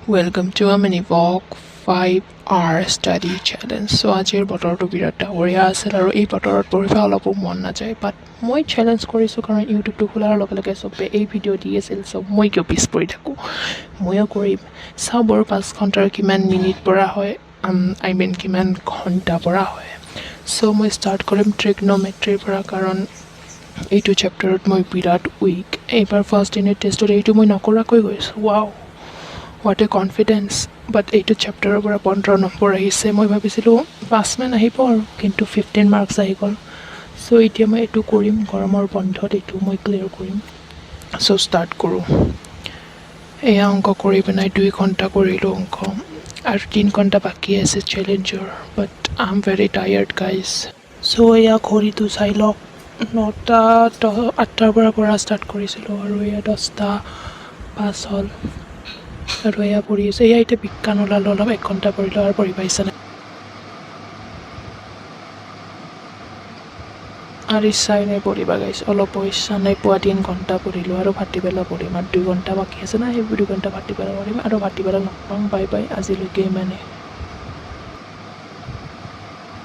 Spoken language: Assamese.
Welcome to a mini walk 5-hour study challenge. So আজিৰ বতৰটো বিৰাট ডাৱৰীয়া আছিল আৰু এই বতৰত পঢ়িব অলপো মন নাযায়, বাট মই চেলেঞ্জ কৰিছোঁ কাৰণ ইউটিউবটো খোলাৰ লগে লগে চবে এই ভিডিঅ' দি আছিল, চ' মই কিয় পিছ পৰি থাকোঁ, ময়ো কৰিম। চাওঁ বাৰু 5 ঘণ্টাৰ কিমান মিনিট পৰা হয়, কিমান ঘণ্টা পৰা হয়। চ' মই ষ্টাৰ্ট কৰিম ট্ৰিগন'মেট্ৰিৰ পৰা, কাৰণ এইটো চেপ্টাৰত মই বিৰাট উইক। এইবাৰ ফাৰ্ষ্ট ইউনিট টেষ্টত এইটো মই নকৰাকৈ গৈছোঁ। Wow, what a confidence. But এইটো চেপ্টাৰৰ পৰা 15 নম্বৰ আহিছে। মই ভাবিছিলোঁ 5 মান আহিব আৰু, কিন্তু 15 মাৰ্কছ আহি গ'ল। চ' এতিয়া মই এইটো কৰিম, গৰমৰ বন্ধত এইটো মই ক্লিয়াৰ কৰিম। চ' ষ্টাৰ্ট কৰোঁ। এয়া অংক কৰি পিনাই 2 ঘণ্টা কৰিলোঁ অংক, আৰু 3 ঘণ্টা বাকী আছে চেলেঞ্জৰ, but I am very tired guys. So' এয়া ঘড়ীটো চাই লওক, 8টাৰ পৰা পঢ়া ষ্টাৰ্ট কৰিছিলোঁ আৰু এয়া 10:05 হ'ল। আৰু এয়া পঢ়ি আছে, এয়া এতিয়া বিজ্ঞান ওলালোঁ, অলপ 1 ঘণ্টা পঢ়িলোঁ আৰু পঢ়ি পাইছেনে আৰু ইচ্ছাই নাই পঢ়িবা গাইছ, অলপ ইচ্ছা নাই। পুৱা 3 ঘণ্টা পঢ়িলোঁ আৰু ভাটিবেলা পঢ়িম, আৰু 2 ঘণ্টা বাকী আছে না, সেইবোৰ 2 ঘণ্টা ভাটিবেলা পঢ়িম, আৰু ভাটিবেলা লগ পাম। বাই বাই, আজিলৈকে ইমানে।